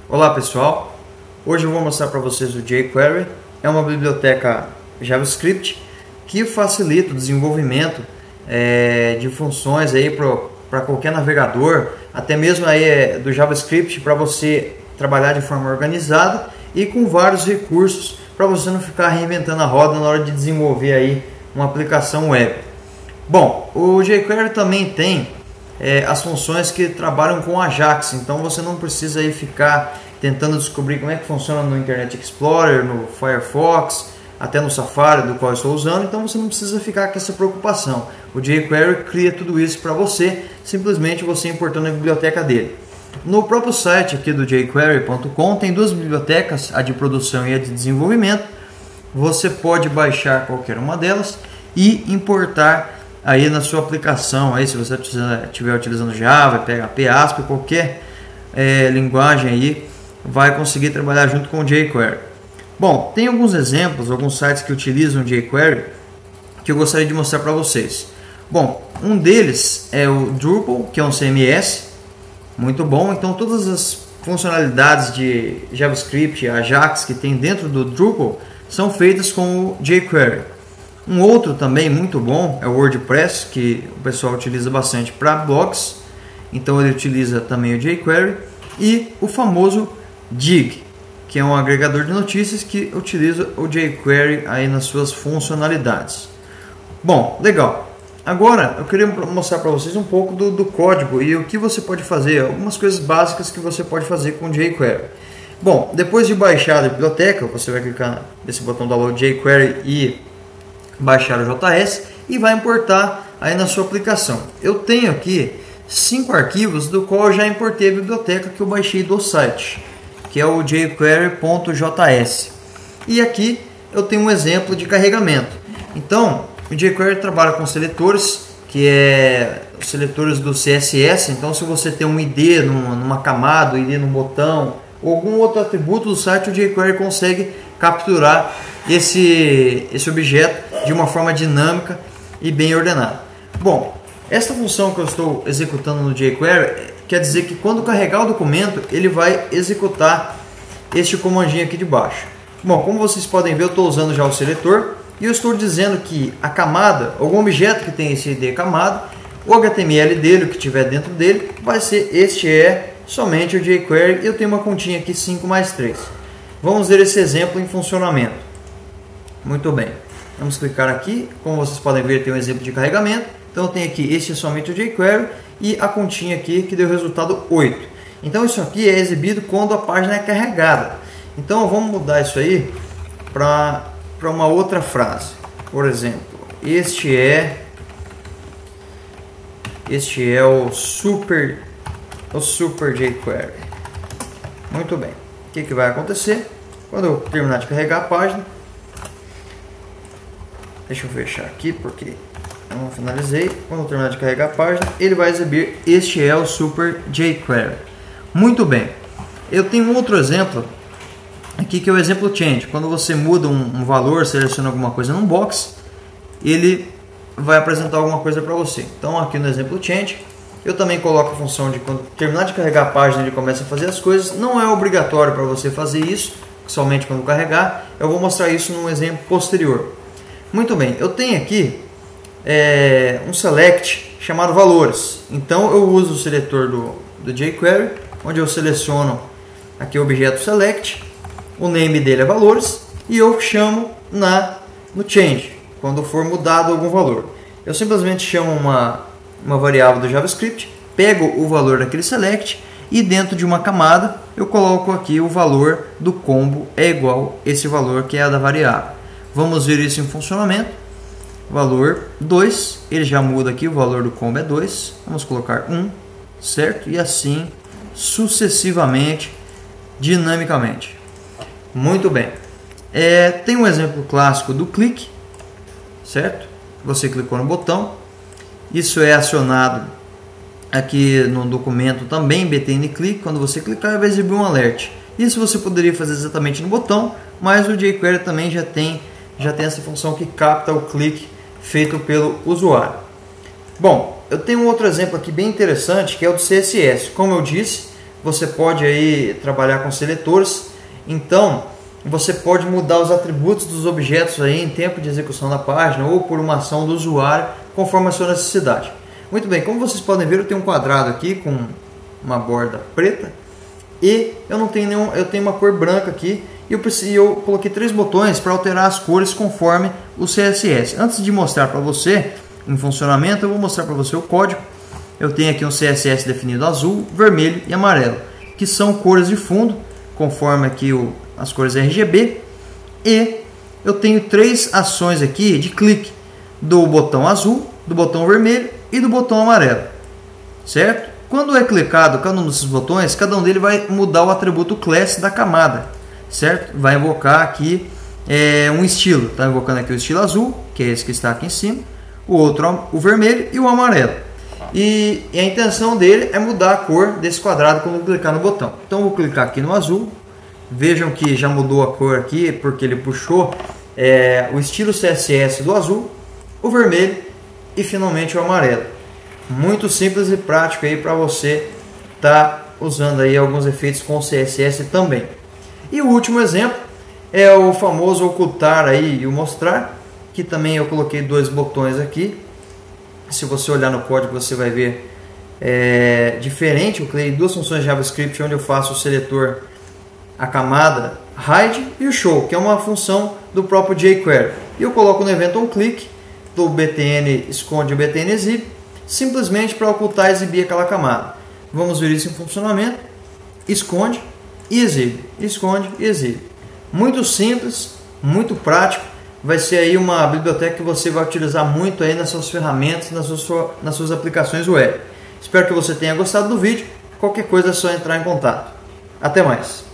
Olá pessoal, hoje eu vou mostrar para vocês o jQuery. É uma biblioteca JavaScript que facilita o desenvolvimento de funções para qualquer navegador, até mesmo aí do JavaScript, para você trabalhar de forma organizada e com vários recursos para você não ficar reinventando a roda na hora de desenvolver aí uma aplicação web. Bom, o jQuery também tem as funções que trabalham com Ajax, então você não precisa aí ficar tentando descobrir como é que funciona no Internet Explorer, no Firefox, até no Safari, do qual eu estou usando, então você não precisa ficar com essa preocupação. O jQuery cria tudo isso para você, simplesmente você importando a biblioteca dele. No próprio site aqui do jQuery.com tem duas bibliotecas, a de produção e a de desenvolvimento. Você pode baixar qualquer uma delas e importar aí na sua aplicação. Aí, se você estiver utilizando Java, PHP, ASP, qualquer linguagem aí, vai conseguir trabalhar junto com o jQuery. Bom, tem alguns exemplos, alguns sites que utilizam o jQuery que eu gostaria de mostrar para vocês. Bom, um deles é o Drupal, que é um CMS, muito bom. Então todas as funcionalidades de JavaScript, Ajax que tem dentro do Drupal são feitas com o jQuery. Um outro também muito bom é o WordPress, que o pessoal utiliza bastante para blogs, então ele utiliza também o jQuery, e o famoso Digg, que é um agregador de notícias que utiliza o jQuery aí nas suas funcionalidades. Bom, legal. Agora eu queria mostrar para vocês um pouco do código e o que você pode fazer, algumas coisas básicas que você pode fazer com o jQuery. Bom, depois de baixar a biblioteca, você vai clicar nesse botão download jQuery e baixar o JS e vai importar aí na sua aplicação. Eu tenho aqui 5 arquivos do qual eu já importei a biblioteca que eu baixei do site, que é o jQuery.js. E aqui eu tenho um exemplo de carregamento. Então, o jQuery trabalha com seletores, que é os seletores do CSS. Então, se você tem um ID numa camada, um ID num botão, ou algum outro atributo do site, o jQuery consegue capturar esse objeto de uma forma dinâmica e bem ordenada. Bom, essa função que eu estou executando no jQuery quer dizer que quando carregar o documento, ele vai executar este comandinho aqui de baixo. Bom, como vocês podem ver, eu estou usando já o seletor e eu estou dizendo que a camada, algum objeto que tem esse ID camada, o HTML dele, o que tiver dentro dele, vai ser somente o jQuery. Eu tenho uma continha aqui 5 mais 3. Vamos ver esse exemplo em funcionamento. Muito bem. Vamos clicar aqui. Como vocês podem ver, tem um exemplo de carregamento. Então eu tenho aqui somente o jQuery e a continha aqui que deu resultado 8. Então isso aqui é exibido quando a página é carregada. Então vamos mudar isso aí para uma outra frase. Por exemplo, este é o super jQuery. Muito bem. O que vai acontecer? Quando eu terminar de carregar a página, deixa eu fechar aqui porque eu não finalizei. Quando eu terminar de carregar a página, ele vai exibir este é o super jQuery. Muito bem. Eu tenho um outro exemplo aqui que é o exemplo change. Quando você muda um valor, seleciona alguma coisa num box, ele vai apresentar alguma coisa para você. Então aqui no exemplo change, eu também coloco a função de quando terminar de carregar a página, ele começa a fazer as coisas. Não é obrigatório para você fazer isso, somente quando carregar. Eu vou mostrar isso num exemplo posterior. Muito bem, eu tenho aqui um select chamado valores. Então eu uso o seletor do jQuery, onde eu seleciono aqui o objeto select, o name dele é valores, e eu chamo no change, quando for mudado algum valor. Eu simplesmente chamo uma variável do JavaScript, pego o valor daquele select e dentro de uma camada eu coloco aqui o valor do combo é igual a esse valor que é a da variável. Vamos ver isso em funcionamento. Valor 2, ele já muda aqui, o valor do combo é 2. Vamos colocar 1, certo? E assim sucessivamente, dinamicamente. Muito bem. Tem um exemplo clássico do clique, certo? Você clicou no botão. Isso é acionado aqui no documento também, btn click. Quando você clicar, vai exibir um alert. Isso você poderia fazer exatamente no botão, mas o jQuery também já tem essa função que capta o clique feito pelo usuário. Bom, eu tenho um outro exemplo aqui bem interessante, que é o do CSS. Como eu disse, você pode aí trabalhar com seletores. Então você pode mudar os atributos dos objetos aí em tempo de execução da página ou por uma ação do usuário, conforme a sua necessidade. Muito bem, como vocês podem ver, eu tenho um quadrado aqui com uma borda preta e eu não tenho nenhum, eu tenho uma cor branca aqui e eu coloquei 3 botões para alterar as cores conforme o CSS. Antes de mostrar para você em funcionamento, eu vou mostrar para você o código. Eu tenho aqui um CSS definido azul, vermelho e amarelo, que são cores de fundo, conforme aqui as cores RGB. E eu tenho 3 ações aqui de clique, do botão azul, do botão vermelho e do botão amarelo, certo? Quando é clicado cada um desses botões, cada um deles vai mudar o atributo class da camada, certo? Vai invocar aqui um estilo. Está invocando aqui o estilo azul, que é esse que está aqui em cima, o outro o vermelho e o amarelo. E a intenção dele é mudar a cor desse quadrado quando eu clicar no botão. Então eu vou clicar aqui no azul. Vejam que já mudou a cor aqui, porque ele puxou o estilo CSS do azul, o vermelho e finalmente o amarelo. Muito simples e prático aí para você estar usando aí alguns efeitos com CSS também. E o último exemplo é o famoso ocultar aí e o mostrar, que também eu coloquei 2 botões aqui. Se você olhar no código você vai ver diferente. Eu criei 2 funções JavaScript onde eu faço o seletor, a camada hide e o show, que é uma função do próprio jQuery. E eu coloco no evento onClick do btn esconde o btn exibe, simplesmente para ocultar e exibir aquela camada. Vamos ver isso em funcionamento. Esconde e exibe, esconde e exibe. Muito simples, muito prático. Vai ser aí uma biblioteca que você vai utilizar muito aí nas suas ferramentas, nas suas aplicações web. Espero que você tenha gostado do vídeo. Qualquer coisa é só entrar em contato. Até mais!